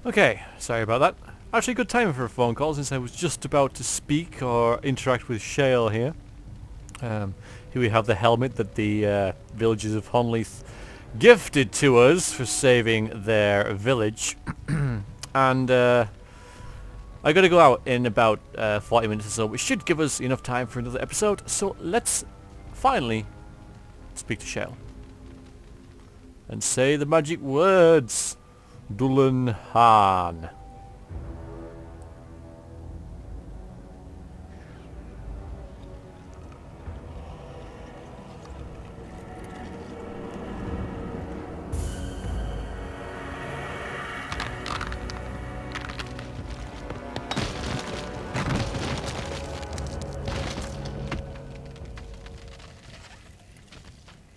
Okay, sorry about that. Actually, good timing for a phone call since I was just about to speak or interact with Shale here. Here we have the helmet that the villagers of Honleith gifted to us for saving their village. And I gotta go out in about 40 minutes or so, which should give us enough time for another episode. So let's finally speak to Shale. And say the magic words. Dullen Han.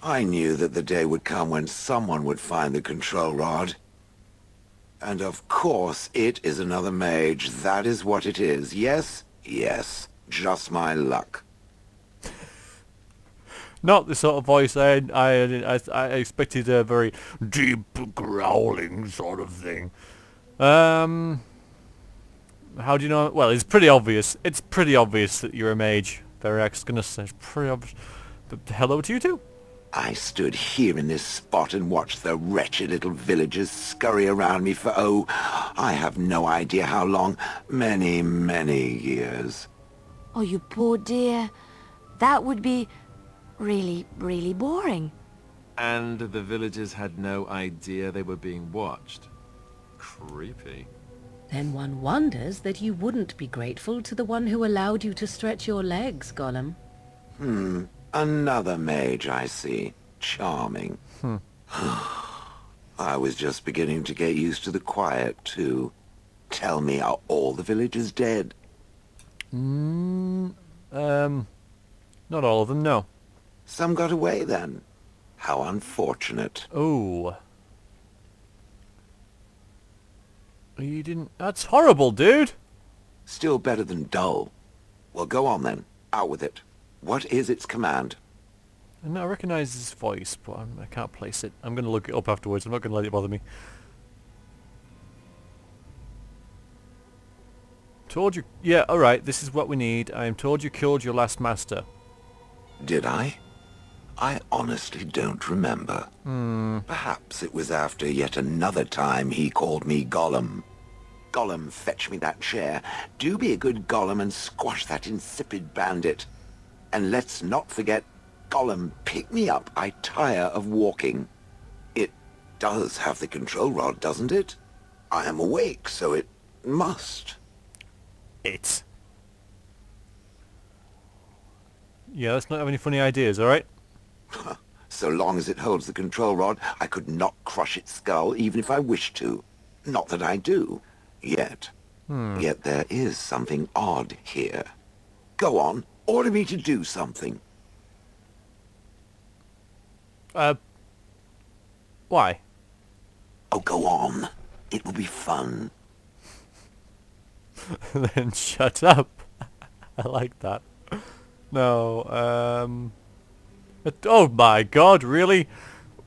I knew that the day would come when someone would find the control rod. And of course, it is another mage. That is what it is. Yes? Yes. Just my luck. Not the sort of voice I expected, a very deep growling sort of thing. How do you know? Well, it's pretty obvious. It's pretty obvious that you're a mage. Variax gonna say it's pretty obvious. But hello to you too. I stood here in this spot and watched the wretched little villagers scurry around me for, oh, I have no idea how long. Many, many years. Oh, you poor dear. That would be really, really boring. And the villagers had no idea they were being watched. Creepy. Then one wonders that you wouldn't be grateful to the one who allowed you to stretch your legs, Gollum. Another mage, I see. Charming. I was just beginning to get used to the quiet, too. Tell me, are all the villagers dead? Not all of them, no. Some got away, then. How unfortunate. Oh. You didn't... That's horrible, dude! Still better than dull. Well, go on, then. Out with it. What is its command? And I recognise his voice, but I can't place it. I'm going to look it up afterwards. I'm not going to let it bother me. Told you... Yeah, alright, this is what we need. I am told you killed your last master. Did I? I honestly don't remember. Perhaps it was after yet another time he called me Gollum. Gollum, fetch me that chair. Do be a good Gollum and squash that insipid bandit. And let's not forget, Gollum, pick me up. I tire of walking. It does have the control rod, doesn't it? I am awake, so it must. It. Yeah, let's not have any funny ideas, alright? So long as it holds the control rod, I could not crush its skull, even if I wished to. Not that I do. Yet. Yet there is something odd here. Go on. Order me to do something. Why? Oh, go on. It will be fun. Then shut up. I like that. No, oh my god, really?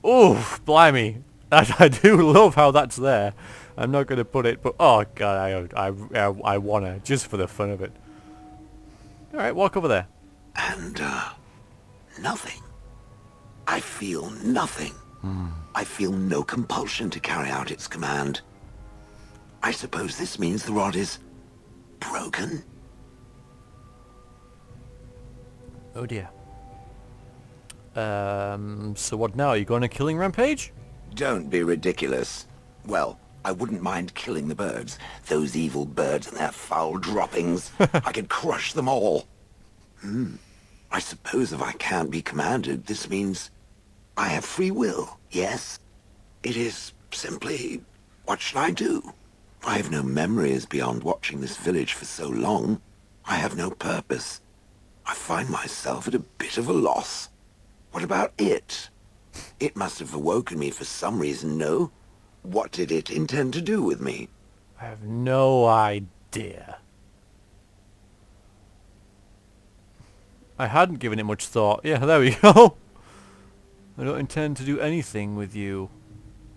Oh, blimey. I do love how that's there. I'm not going to put it, but oh god, I wanna, just for the fun of it. Alright, walk over there. And, nothing. I feel nothing. I feel no compulsion to carry out its command. I suppose this means the rod is broken? Oh dear. So what now? Are you going on a killing rampage? Don't be ridiculous. Well, I wouldn't mind killing the birds. Those evil birds and their foul droppings. I could crush them all. I suppose if I can't be commanded, this means I have free will, yes? It is simply, what should I do? I have no memories beyond watching this village for so long. I have no purpose. I find myself at a bit of a loss. What about it? It must have awoken me for some reason, no? What did it intend to do with me? I have no idea. I hadn't given it much thought. Yeah, there we go. I don't intend to do anything with you.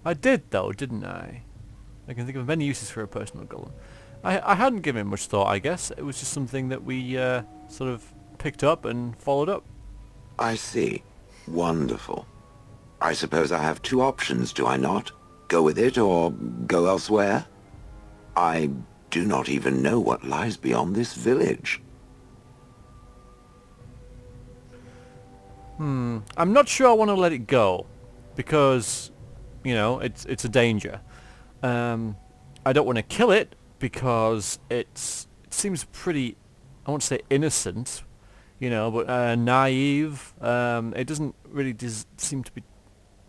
I did though, didn't I? I can think of many uses for a personal golem. I hadn't given it much thought, I guess. It was just something that we sort of picked up and followed up. I see. Wonderful. I suppose I have two options, do I not? Go with it or go elsewhere? I do not even know what lies beyond this village. I'm not sure I want to let it go, because, you know, it's a danger. I don't want to kill it because it seems pretty, I won't say innocent, you know, but naive. It doesn't really seem to be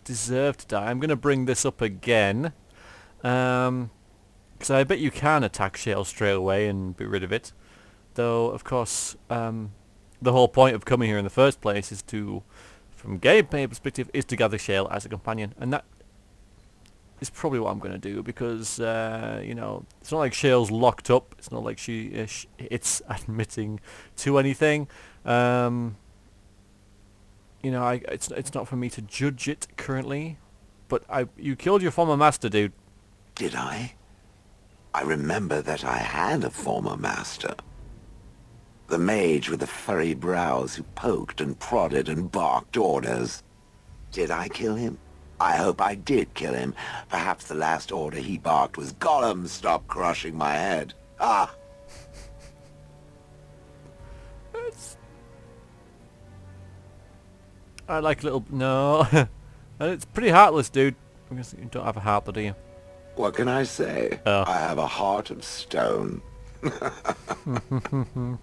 deserve to die. I'm going to bring this up again, because I bet you can attack Shale straight away and be rid of it. Though, of course, the whole point of coming here in the first place is to, from gameplay perspective, is to gather Shale as a companion, and that is probably what I'm going to do, because you know, it's not like Shale's locked up. It's not like it's admitting to anything. You know, it's not for me to judge it currently, but you killed your former master, dude. Did I? I remember that I had a former master. The mage with the furry brows who poked and prodded and barked orders. Did I kill him? I hope I did kill him. Perhaps the last order he barked was, "Gollum, stop crushing my head." Ah! I like little... No. It's pretty heartless, dude. I guess you don't have a heart, though, do you? What can I say? Oh. I have a heart of stone.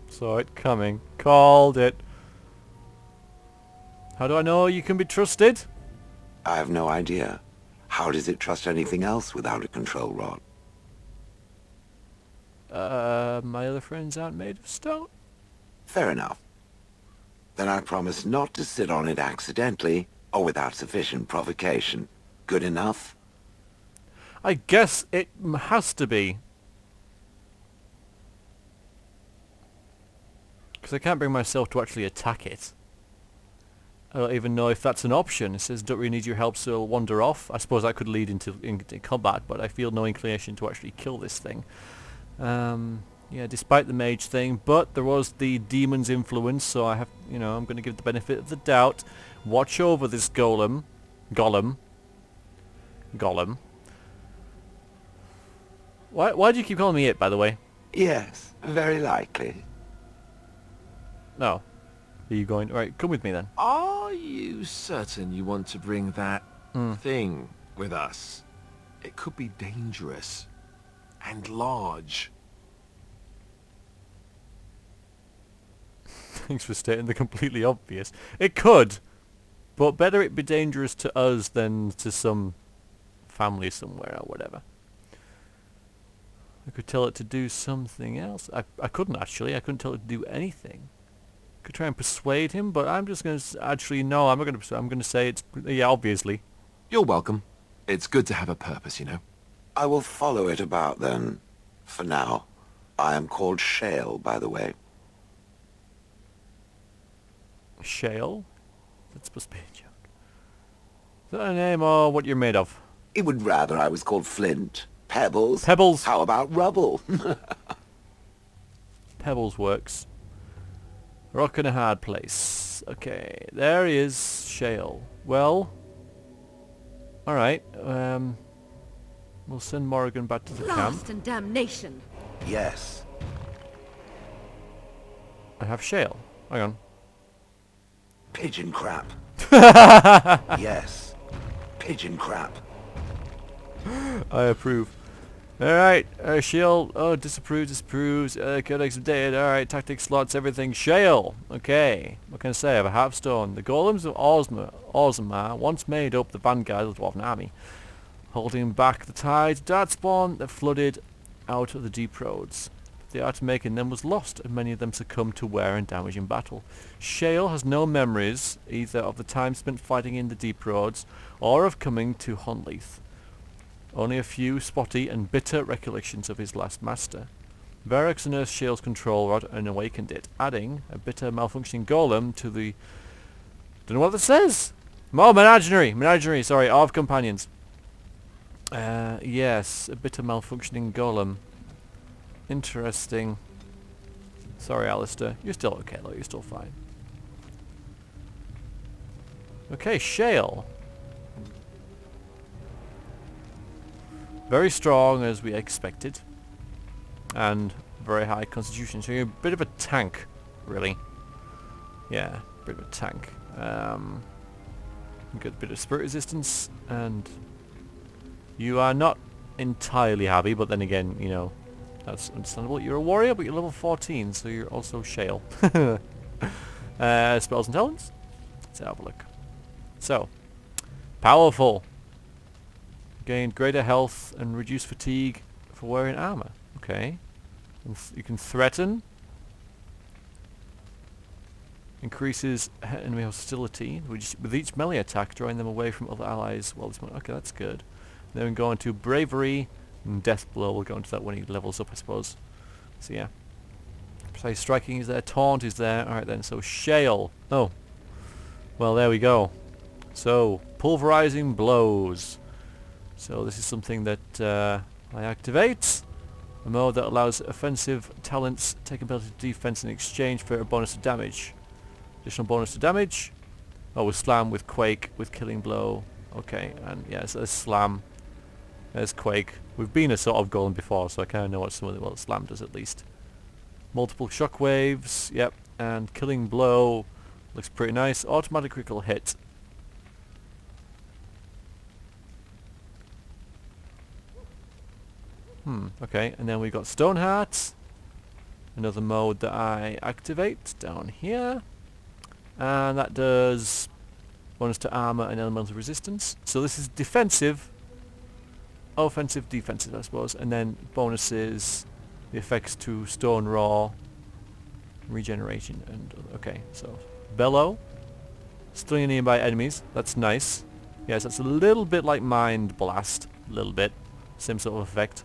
Saw it coming. Called it. How do I know you can be trusted? I have no idea. How does it trust anything else without a control rod? My other friends aren't made of stone. Fair enough. Then I promise not to sit on it accidentally or without sufficient provocation. Good enough? I guess it has to be. Because I can't bring myself to actually attack it. I don't even know if that's an option. It says, don't really need your help, so it'll wander off. I suppose that could lead into combat, but I feel no inclination to actually kill this thing. Yeah, despite the mage thing, but there was the demon's influence, so I have, you know, I'm going to give the benefit of the doubt. Watch over this golem. Gollum. Why do you keep calling me it, by the way? Yes, very likely. No. Are you going... Right, come with me then. Are you certain you want to bring that thing with us? It could be dangerous and large. Thanks for stating the completely obvious. It could, but better it be dangerous to us than to some family somewhere or whatever. I could tell it to do something else. I couldn't actually. I couldn't tell it to do anything. I could try and persuade him, but I'm just going to... Actually, no, I'm not going to... I'm going to say it's... Yeah, obviously. You're welcome. It's good to have a purpose, you know. I will follow it about then. For now. I am called Shale, by the way. Shale? That's supposed to be a joke. Is that a name or what you're made of? It would rather I was called Flint. Pebbles. Pebbles. How about rubble? Pebbles works. Rock in a hard place. Okay, there he is, Shale. Well, alright, we'll send Morrigan back to the camp. Blast and damnation! Yes. I have Shale. Hang on. Pigeon crap. Yes. Pigeon crap. I approve. Alright, Shale. Oh, disapproves. Codex updated. Alright, tactics, slots, everything. Shale. Okay. What can I say? I have a half stone. The golems of Ozma once made up the vanguard of the Dwarven army, holding back the tide of darkspawn that flooded out of the deep roads. The art of making them was lost, and many of them succumbed to wear and damage in battle. Shale has no memories, either of the time spent fighting in the deep roads, or of coming to Honleith. Only a few spotty and bitter recollections of his last master. Varrox unearthed Shale's control rod and awakened it, adding a bitter malfunctioning golem to the... Don't know what that says! Menagerie, sorry, of companions. Yes, a bit of malfunctioning golem. Interesting. Sorry, Alistair. You're still okay, though. You're still fine. Okay, Shale. Very strong, as we expected. And very high constitution. So you're a bit of a tank, really. Yeah, a bit of a tank. You got a bit of spirit resistance, and you are not entirely happy, but then again, you know, that's understandable. You're a warrior, but you're level 14, so you're also Shale. Spells and talents? Let's have a look. So, powerful. Gained greater health and reduced fatigue for wearing armor. Okay. And you can threaten. Increases enemy hostility with each melee attack, drawing them away from other allies. Well, okay, that's good. Then we go on to bravery and death blow. We'll go into that when he levels up, I suppose. So yeah. Precise striking is there. Taunt is there. Alright then, so Shale. Oh. Well, there we go. So, pulverizing blows. So this is something that I activate. A mode that allows offensive talents take ability to defense in exchange for a bonus to damage. Additional bonus to damage. Oh, with slam, with quake, with killing blow. Okay, and yeah, so there's slam. There's quake. We've been a sort of golem before, so I kind of know what some of the slam does at least. Multiple shockwaves. Yep, and killing blow looks pretty nice. Automatic critical hit. Okay, and then we've got Stoneheart. Another mode that I activate down here. And that does bonus to armor and elemental resistance. So this is defensive, offensive, defensive, I suppose. And then bonuses, the effects to stone raw, regeneration, and okay. So bellow, stunning nearby enemies. That's nice. Yes, that's a little bit like mind blast, a little bit, same sort of effect.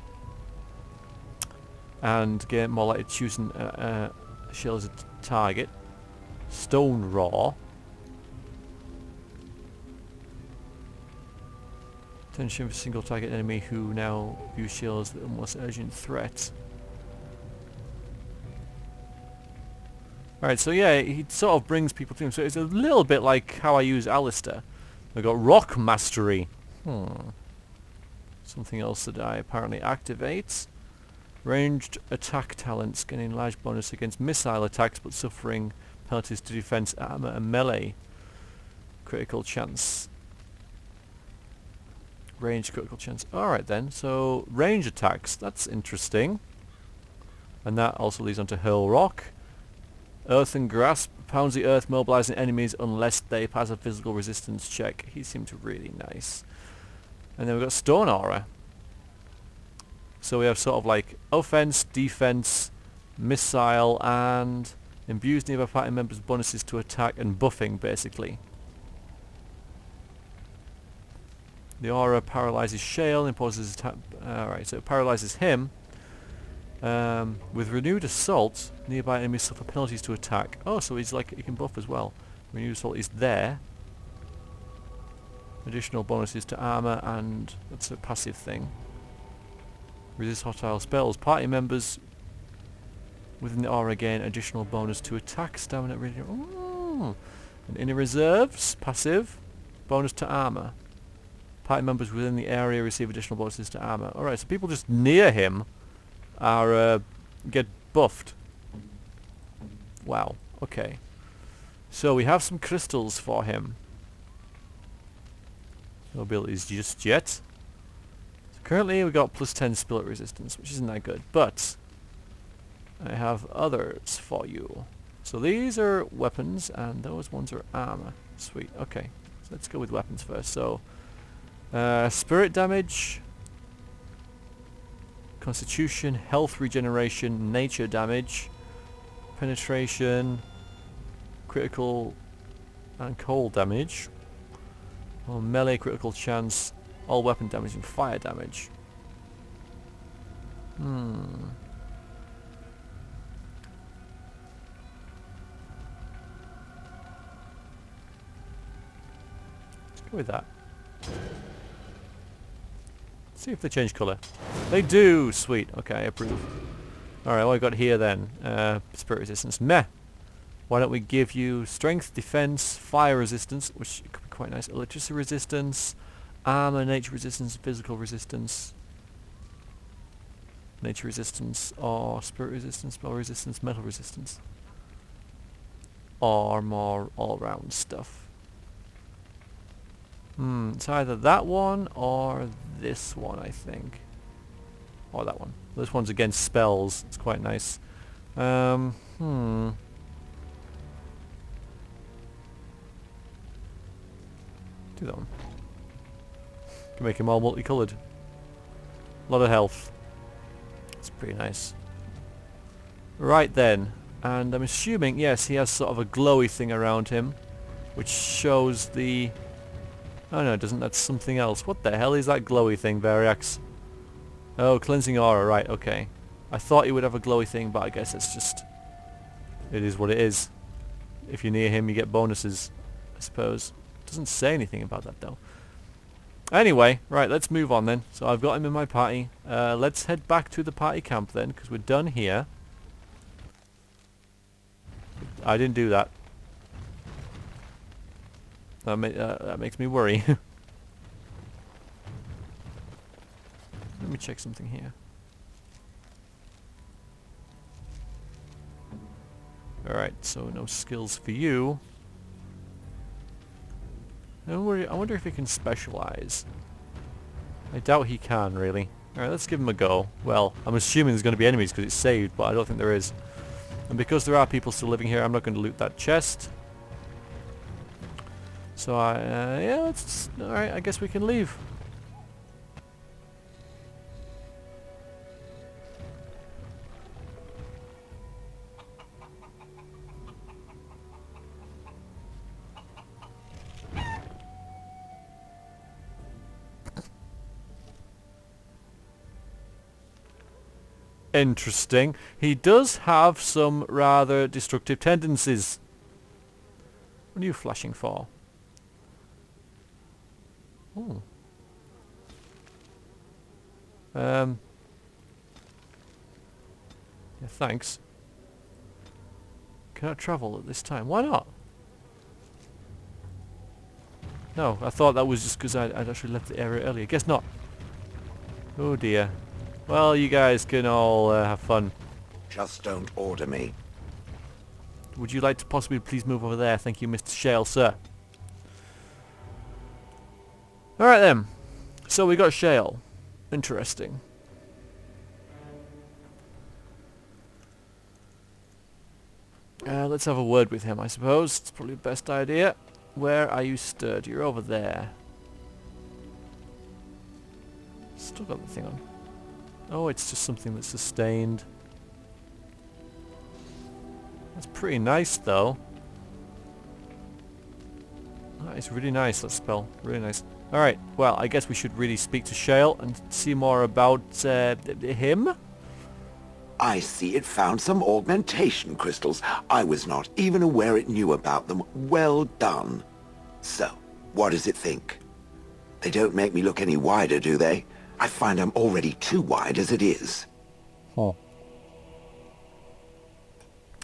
And get more likely to choose a shell as a target. Stone raw. Attention for single target enemy who now views shields as the most urgent threat. Alright, so yeah, he sort of brings people to him. So it's a little bit like how I use Alistair. I've got Rock Mastery. Something else that I apparently activate. Ranged attack talents, getting large bonus against missile attacks but suffering penalties to defense, armor and melee. Critical chance. Range critical chance. Alright then, so range attacks, that's interesting. And that also leads on to Hurl Rock. Earthen Grasp, pounds the earth, mobilizing enemies unless they pass a physical resistance check. He seemed really nice. And then we've got Stone Aura. So we have sort of like offense, defense, missile, and imbues nearby party members bonuses to attack and buffing, basically. The aura paralyzes Shale, imposes attack. Alright, so it paralyzes him. With renewed assault, nearby enemies suffer penalties to attack. Oh, so he's like, he can buff as well. Renewed assault is there. Additional bonuses to armor, and that's a passive thing. Resist hostile spells. Party members within the aura gain additional bonus to attack, stamina, and inner reserves, passive, bonus to armor. Party members within the area receive additional bonuses to armor. Alright, so people just near him are get buffed. Wow, okay. So we have some crystals for him. No abilities just yet. Currently we've got plus 10 spirit resistance, which isn't that good, but I have others for you. So these are weapons, and those ones are armor. Sweet, okay. So let's go with weapons first. So, spirit damage, constitution, health regeneration, nature damage, penetration, critical and cold damage, melee critical chance, all weapon damage and fire damage. Let's go with that. See if they change colour. They do! Sweet. Okay, I approve. Alright, what I got here then? Spirit resistance. Meh! Why don't we give you strength, defense, fire resistance, which could be quite nice, electricity resistance, armor, nature resistance, physical resistance, nature resistance, or spirit resistance, spell resistance, metal resistance. Or more all-round stuff. It's either that one or this one, I think. Or that one. This one's against spells. It's quite nice. Do that one. Can make him all multicoloured. A lot of health. It's pretty nice. Right then. And I'm assuming, yes, he has sort of a glowy thing around him. Which shows the... Oh no, it doesn't. That's something else. What the hell is that glowy thing, Variax? Oh, cleansing aura. Right, okay. I thought he would have a glowy thing, but I guess it's just... It is what it is. If you're near him, you get bonuses, I suppose. Doesn't say anything about that, though. Anyway, right, let's move on then. So I've got him in my party. Let's head back to the party camp then, because we're done here. I didn't do that. That makes me worry. Let me check something here. Alright, so no skills for you. I wonder if he can specialize. I doubt he can, really. Alright, let's give him a go. Well, I'm assuming there's going to be enemies because it's saved, but I don't think there is. And because there are people still living here, I'm not going to loot that chest. So, yeah, let's... Alright, I guess we can leave. Interesting. He does have some rather destructive tendencies. What are you flashing for? Oh. Yeah, thanks. Cannot travel at this time. Why not? No, I thought that was just because I'd actually left the area earlier. Guess not. Oh dear. Well, you guys can all have fun. Just don't order me. Would you like to possibly please move over there? Thank you, Mr. Shale, sir. Alright then. So we got Shale. Interesting. Let's have a word with him, I suppose. It's probably the best idea. Where are you stood? You're over there. Still got the thing on. Oh, it's just something that's sustained. That's pretty nice, though. That is really nice, that spell. Really nice. Alright, well, I guess we should really speak to Shale and see more about him. I see it found some augmentation crystals. I was not even aware it knew about them. Well done. So, what does it think? They don't make me look any wider, do they? I find I'm already too wide as it is. Oh.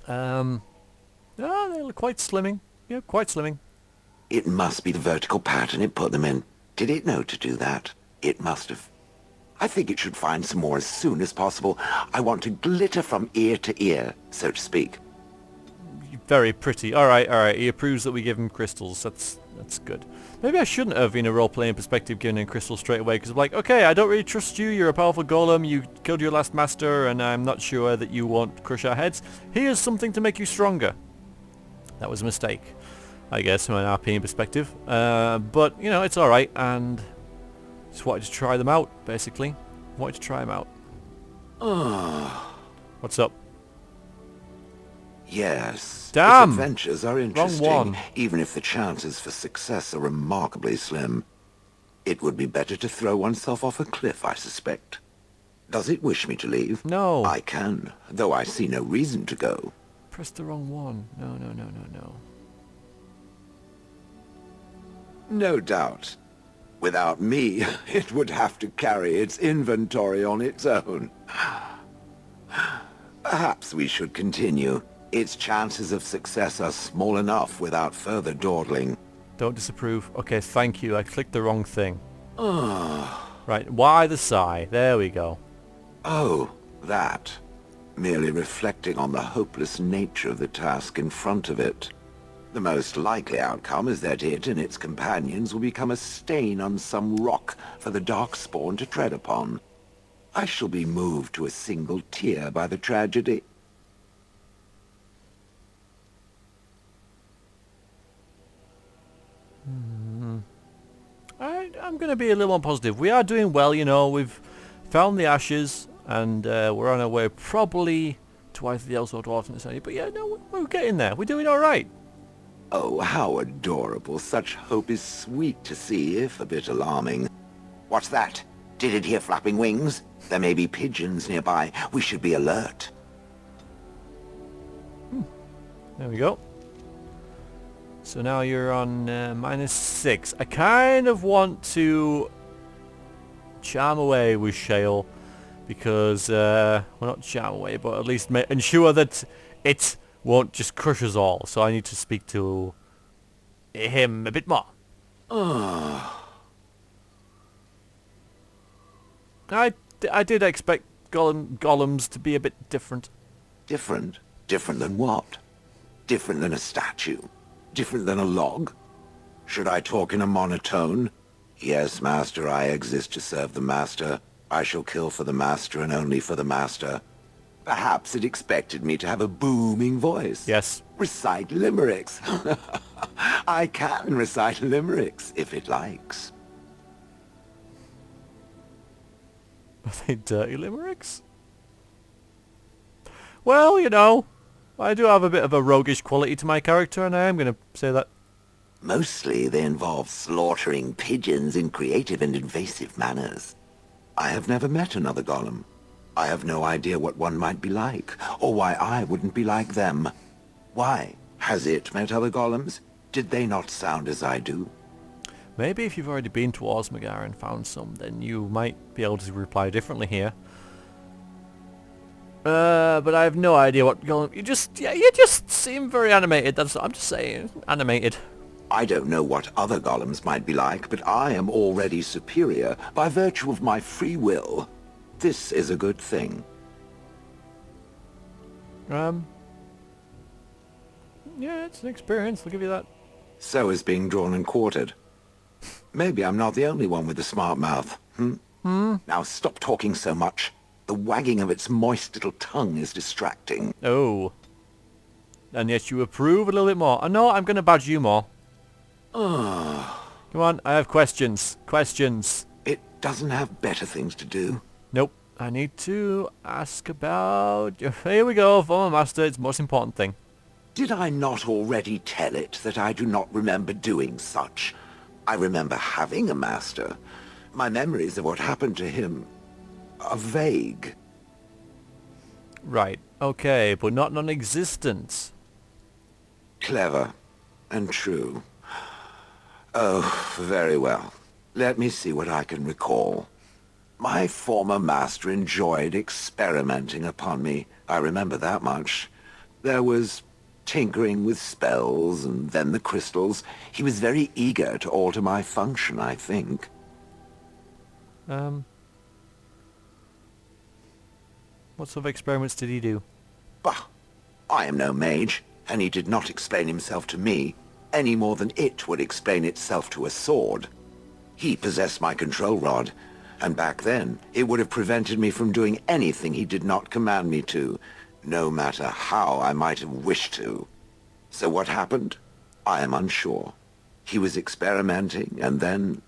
Oh, they look quite slimming. Yeah, quite slimming. It must be the vertical pattern it put them in. Did it know to do that? It must have. I think it should find some more as soon as possible. I want to glitter from ear to ear, so to speak. Very pretty. Alright, alright. He approves that we give him crystals. That's good. Maybe I shouldn't have, in a role-playing perspective, given him crystals straight away, because I'm like, okay, I don't really trust you. You're a powerful golem. You killed your last master, and I'm not sure that you won't crush our heads. Here's something to make you stronger. That was a mistake, I guess, from an RPing perspective. But, you know, it's alright, and just wanted to try them out, basically. Wanted to try them out. What's up? Yes. Damn! Its adventures are interesting, Wrong one. even if the chances for success are remarkably slim. It would be better to throw oneself off a cliff, I suspect. Does it wish me to leave? No. I can, though I see no reason to go. Press the wrong one. No, no, no, no, no. No doubt. Without me, it would have to carry its inventory on its own. Perhaps we should continue. Its chances of success are small enough without further dawdling. Don't disapprove. Okay, thank you. I clicked the wrong thing. Right, why the sigh? There we go. Oh, that. Merely reflecting on the hopeless nature of the task in front of it. The most likely outcome is that it and its companions will become a stain on some rock for the Darkspawn to tread upon. I shall be moved to a single tear by the tragedy. I'm going to be a little more positive. We are doing well, you know. We've found the ashes, and we're on our way probably to either the Elves or Dwarves in this area. But yeah, no, we're getting there. We're doing all right. Oh, how adorable. Such hope is sweet to see, if a bit alarming. What's that? Did it hear flapping wings? There may be pigeons nearby. We should be alert. There we go. So now you're on -6. I kind of want to charm away with Shale because, well, not charm away, but at least ensure that it won't just crush us all. So I need to speak to him a bit more. I did expect golems to be a bit different. Different? Different than what? Different than a statue? Different than a log? Should I talk in a monotone? Yes, Master, I exist to serve the Master. I shall kill for the Master and only for the Master. Perhaps it expected me to have a booming voice. Yes. Recite limericks. I can recite limericks, if it likes. Are they dirty limericks? Well, you know, I do have a bit of a roguish quality to my character, and I am going to say that. Mostly they involve slaughtering pigeons in creative and invasive manners. I have never met another golem. I have no idea what one might be like, or why I wouldn't be like them. Why? Has it met other golems? Did they not sound as I do? Maybe if you've already been to Osmagar and found some, then you might be able to reply differently here. But I have no idea what golem... You just seem very animated. That's I'm just saying. Animated. I don't know what other golems might be like, but I am already superior by virtue of my free will. This is a good thing. Yeah, it's an experience. I'll give you that. So is being drawn and quartered. Maybe I'm not the only one with a smart mouth. Now stop talking so much. The wagging of its moist little tongue is distracting. Oh. And yet you approve a little bit more. No, I'm going to badge you more. Come on, I have questions. Questions. It doesn't have better things to do. Nope. I need to ask about... Here we go, former master. It's the most important thing. Did I not already tell it that I do not remember doing such? I remember having a master. My memories of what happened to him are vague. Right. Okay, but not non-existent. Clever and true. Oh, very well. Let me see what I can recall. My former master enjoyed experimenting upon me. I remember that much. There was tinkering with spells, and then the crystals. He was very eager to alter my function, I think. What sort of experiments did he do? Bah! I am no mage, and he did not explain himself to me, any more than it would explain itself to a sword. He possessed my control rod, and back then, it would have prevented me from doing anything he did not command me to, no matter how I might have wished to. So what happened? I am unsure. He was experimenting, and then...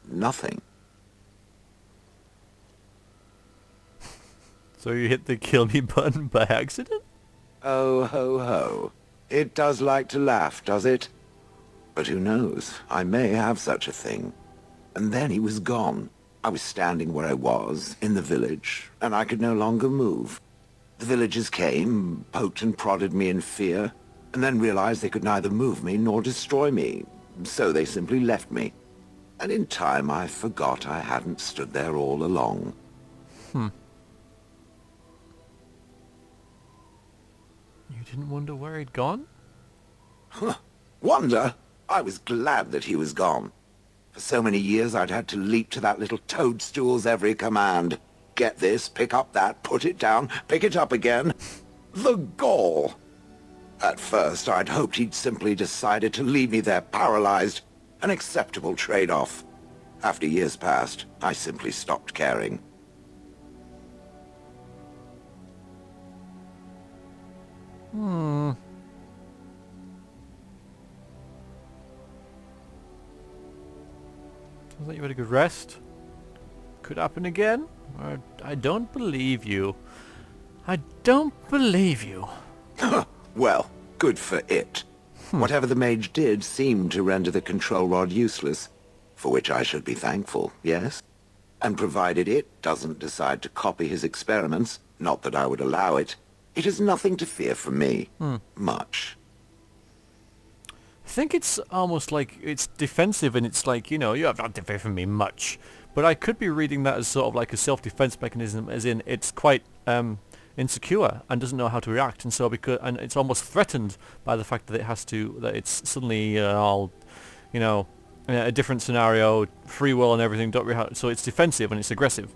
nothing. So you hit the kill me button by accident? Oh, ho, ho. It does like to laugh, does it? But who knows? I may have such a thing. And then he was gone. I was standing where I was, in the village, and I could no longer move. The villagers came, poked and prodded me in fear, and then realized they could neither move me nor destroy me, so they simply left me. And in time I forgot I hadn't stood there all along. You didn't wonder where he'd gone? Wonder? I was glad that he was gone. For so many years I'd had to leap to that little toadstool's every command. Get this, pick up that, put it down, pick it up again. The gall! At first I'd hoped he'd simply decided to leave me there paralyzed. An acceptable trade-off. After years passed, I simply stopped caring. Sounds like you had a good rest. Could happen again. I don't believe you. I don't believe you. Well, good for it. Whatever the mage did seemed to render the control rod useless, for which I should be thankful, yes? And provided it doesn't decide to copy his experiments, not that I would allow it, it has nothing to fear from me. Much. I think it's almost like it's defensive, and it's like, you know, you have not to fear from me much. But I could be reading that as sort of like a self-defense mechanism, as in it's quite insecure and doesn't know how to react, and so and it's almost threatened by the fact that that it's suddenly all, you know, a different scenario, free will and everything. So it's defensive and it's aggressive,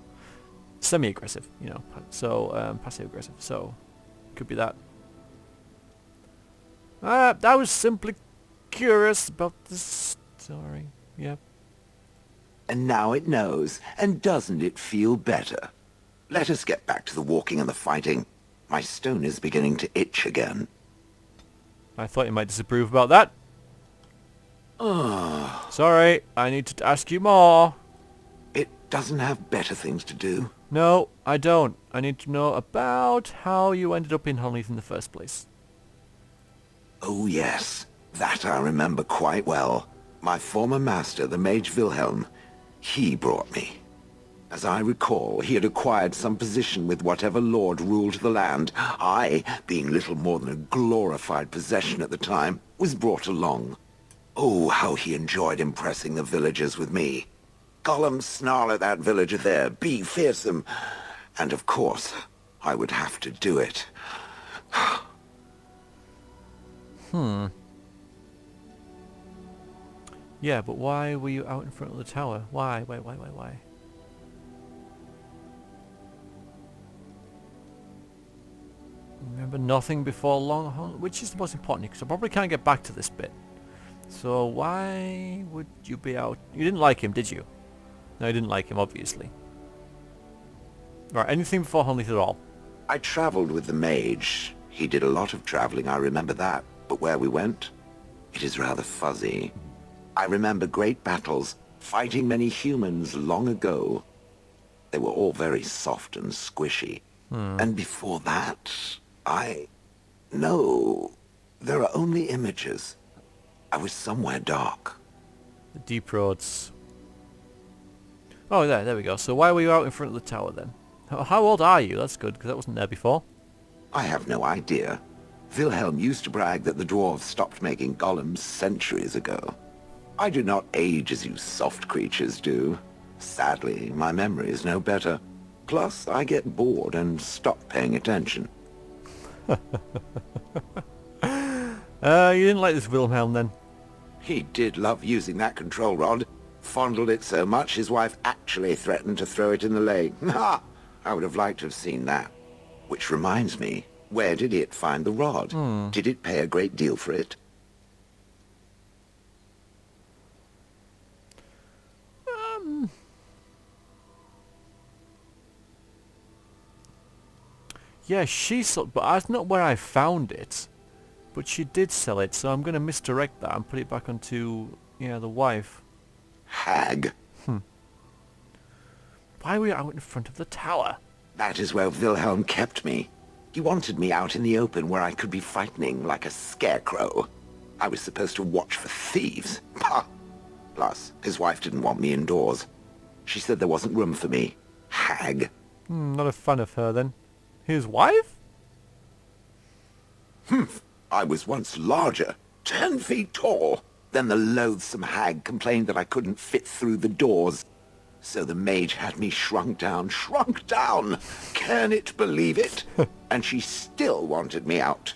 semi-aggressive, you know. So passive-aggressive. So could be that. I was simply curious about this story. Yep. And now it knows, and doesn't it feel better? Let us get back to the walking and the fighting. My stone is beginning to itch again. I thought you might disapprove about that. Sorry, I need to ask you more. It doesn't have better things to do. No, I don't. I need to know about how you ended up in Honleath in the first place. Oh yes, that I remember quite well. My former master, the mage Wilhelm, he brought me. As I recall, he had acquired some position with whatever lord ruled the land. I, being little more than a glorified possession at the time, was brought along. Oh, how he enjoyed impressing the villagers with me. Gollum snarl at that villager there, be fearsome. And of course, I would have to do it. Yeah, but why were you out in front of the tower? Why? Why? Remember nothing before long, which is the most important, because I probably can't get back to this bit. So why would you be out? You didn't like him, did you? No, you didn't like him, obviously. Right, anything before Honleath at all? I traveled with the mage. He did a lot of traveling, I remember that. But where we went, it is rather fuzzy. I remember great battles, fighting many humans long ago. They were all very soft and squishy. And before that, No, there are only images. I was somewhere dark. The deep roads. Oh, there we go. So why were you out in front of the tower then? How old are you? That's good, because that wasn't there before. I have no idea. Wilhelm used to brag that the dwarves stopped making golems centuries ago. I do not age as you soft creatures do. Sadly, my memory is no better. Plus, I get bored and stop paying attention. You didn't like this Wilhelm then? He did love using that control rod. Fondled it so much his wife actually threatened to throw it in the lake. Ha! I would have liked to have seen that. Which reminds me, where did it find the rod? Did it pay a great deal for it? Yeah, she sold, but that's not where I found it. But she did sell it, so I'm going to misdirect that and put it back onto, yeah, the wife. Hag. Why were you out in front of the tower? That is where Wilhelm kept me. He wanted me out in the open where I could be frightening like a scarecrow. I was supposed to watch for thieves. Pah! Plus, his wife didn't want me indoors. She said there wasn't room for me. Hag. Not a fan of her then. His wife? I was once larger, 10 feet tall. Then the loathsome hag complained that I couldn't fit through the doors. So the mage had me shrunk down. Shrunk down! Can it believe it? And she still wanted me out.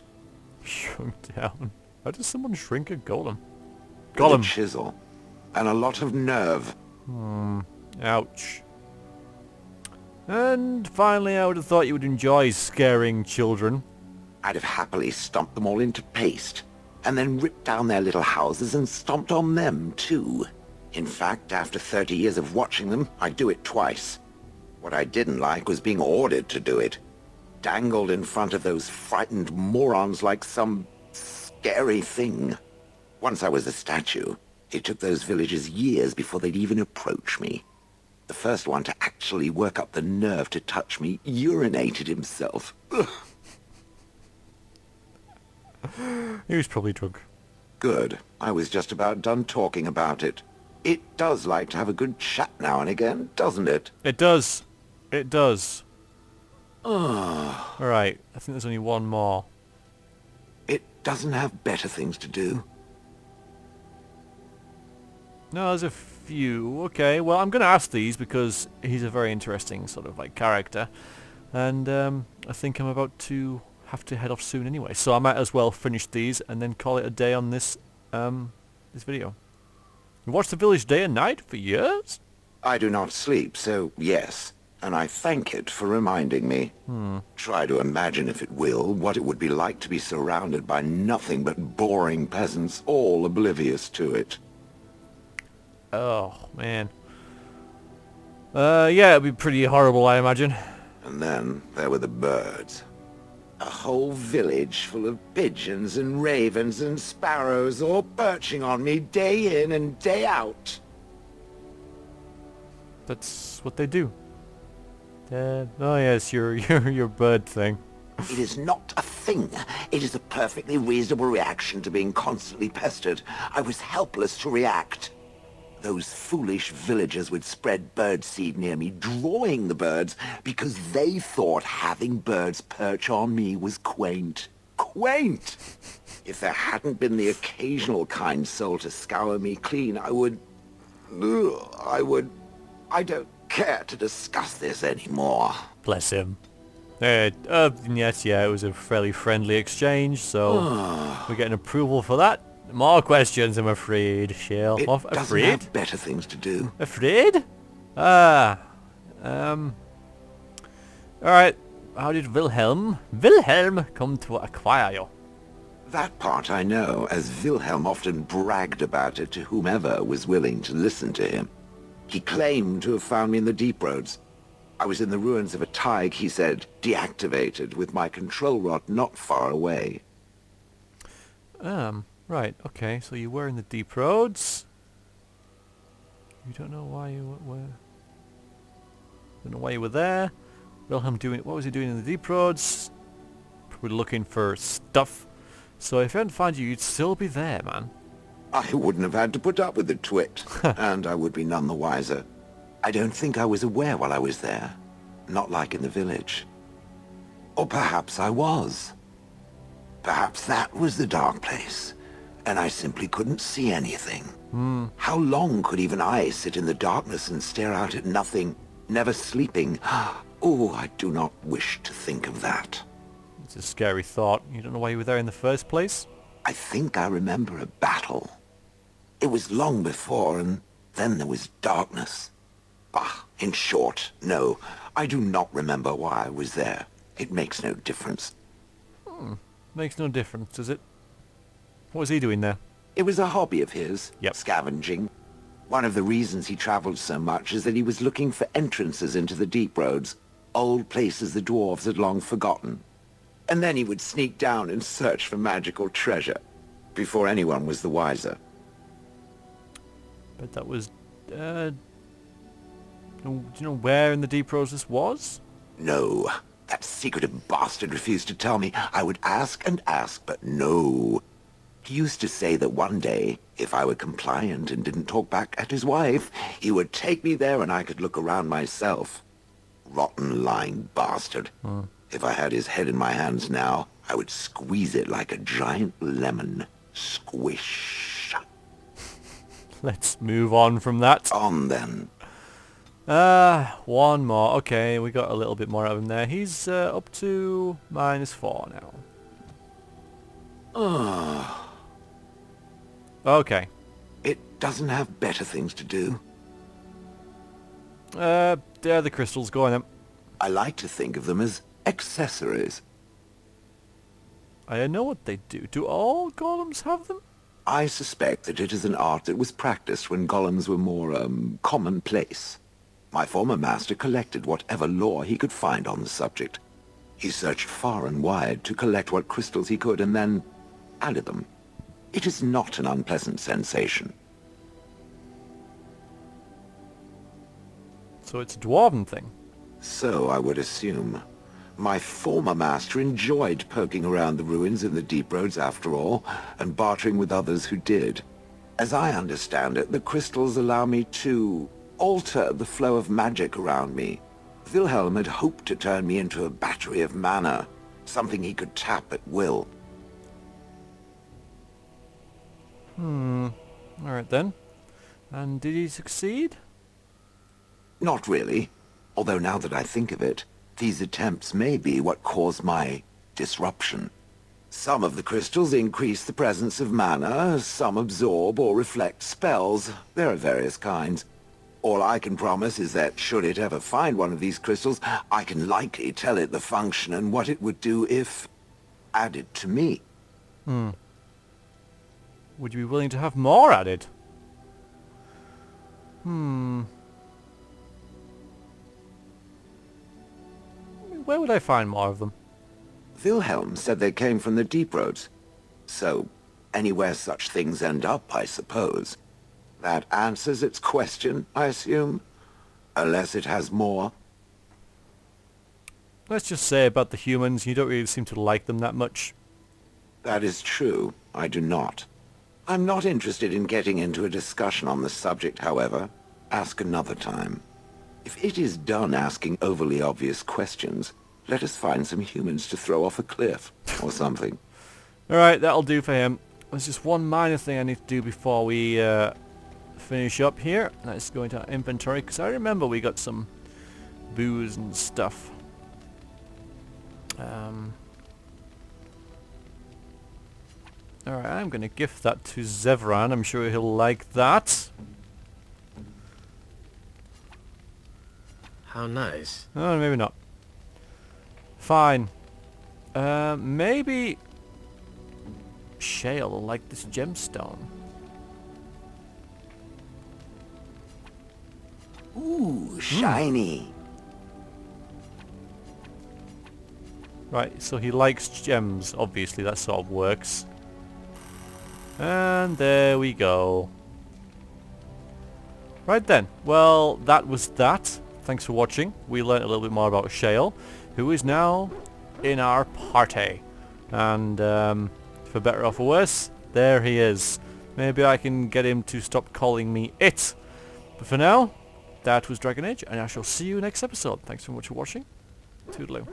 Shrunk down. How does someone shrink a golem? With a chisel. And a lot of nerve. Ouch. And finally, I would have thought you would enjoy scaring children. I'd have happily stomped them all into paste. And then ripped down their little houses and stomped on them, too. In fact, after 30 years of watching them, I'd do it twice. What I didn't like was being ordered to do it. Dangled in front of those frightened morons like some scary thing. Once I was a statue, it took those villagers years before they'd even approach me. The first one to actually work up the nerve to touch me urinated himself. Ugh. He was probably drunk. Good. I was just about done talking about it. It does like to have a good chat now and again, doesn't it? It does. It does. Oh. Alright, I think there's only one more. It doesn't have better things to do. No, there's a few. Okay, well, I'm going to ask these because he's a very interesting sort of like character. And I think I'm about to have to head off soon anyway. So I might as well finish these and then call it a day on this this video. You watched the village day and night for years? I do not sleep, so yes. And I thank it for reminding me. Try to imagine, if it will, what it would be like to be surrounded by nothing but boring peasants, all oblivious to it. Oh, man. Yeah, it'd be pretty horrible, I imagine. And then there were the birds. A whole village full of pigeons and ravens and sparrows all perching on me day in and day out. That's what they do. Oh yes, your bird thing. It is not a thing. It is a perfectly reasonable reaction to being constantly pestered. I was helpless to react. Those foolish villagers would spread birdseed near me, drawing the birds, because they thought having birds perch on me was quaint. Quaint! If there hadn't been the occasional kind soul to scour me clean, I don't care to discuss this anymore. Bless him. Yes, yeah, it was a fairly friendly exchange, so we're getting approval for that. More questions, I'm afraid, Shale. It doesn't Afraid? have better things to do. Afraid? Alright, how did Wilhelm come to acquire you? That part I know, as Wilhelm often bragged about it to whomever was willing to listen to him. He claimed to have found me in the deep roads. I was in the ruins of a Tig, he said, deactivated, with my control rod not far away. Right, okay, so you were in the deep roads. You don't know why you were... Don't know why you were there. Wilhelm what was he doing in the deep roads? Probably looking for stuff. So if he hadn't found you, you'd still be there, man. I wouldn't have had to put up with the twit, and I would be none the wiser. I don't think I was aware while I was there. Not like in the village. Or perhaps I was. Perhaps that was the dark place, and I simply couldn't see anything. How long could even I sit in the darkness and stare out at nothing, never sleeping? Oh, I do not wish to think of that. It's a scary thought. You don't know why you were there in the first place? I think I remember a battle. It was long before, and then there was darkness. Bah, in short, no, I do not remember why I was there. It makes no difference. Makes no difference, does it? What was he doing there? It was a hobby of his, Yep. Scavenging. One of the reasons he traveled so much is that he was looking for entrances into the deep roads, old places the dwarves had long forgotten. And then he would sneak down and search for magical treasure, before anyone was the wiser. But that was... do you know where in the deep roads this was? No, that secretive bastard refused to tell me. I would ask and ask, but no. He used to say that one day, if I were compliant and didn't talk back at his wife, he would take me there and I could look around myself. Rotten, lying bastard. If I had his head in my hands now, I would squeeze it like a giant lemon. Squish. Let's move on from that. On then. One more. Okay, we got a little bit more out of him there. He's up to -4 now. Okay. It doesn't have better things to do. There are the crystals. Go on then. I like to think of them as accessories. I know what they do. Do all golems have them? I suspect that it is an art that was practiced when golems were more, commonplace. My former master collected whatever lore he could find on the subject. He searched far and wide to collect what crystals he could and then added them. It is not an unpleasant sensation. So it's a dwarven thing. So I would assume. My former master enjoyed poking around the ruins in the deep roads after all, and bartering with others who did. As I understand it, the crystals allow me to alter the flow of magic around me. Wilhelm had hoped to turn me into a battery of mana, something he could tap at will. Alright then. And did he succeed? Not really, although now that I think of it, these attempts may be what caused my disruption. Some of the crystals increase the presence of mana, some absorb or reflect spells. There are various kinds. All I can promise is that should it ever find one of these crystals, I can likely tell it the function and what it would do if added to me. Would you be willing to have more added? Where would I find more of them? Wilhelm said they came from the deep roads. So, anywhere such things end up, I suppose. That answers its question, I assume? Unless it has more. Let's just say about the humans, you don't really seem to like them that much. That is true. I do not. I'm not interested in getting into a discussion on the subject, however. Ask another time. If it is done asking overly obvious questions, let us find some humans to throw off a cliff, or something. Alright, that'll do for him. There's just one minor thing I need to do before we finish up here. Let's go into our inventory, because I remember we got some booze and stuff. Alright, I'm going to gift that to Zevran. I'm sure he'll like that. How nice. Oh, maybe not. Fine. Maybe Shale will like this gemstone. Ooh, shiny. Right, so he likes gems. Obviously, that sort of works. And there we go. Right then. Well, that was that. Thanks for watching. We learned a little bit more about Shale, who is now in our party. And for better or for worse, there he is. Maybe I can get him to stop calling me it. But for now, that was Dragon Age, and I shall see you next episode. Thanks so much for watching. Toodaloo.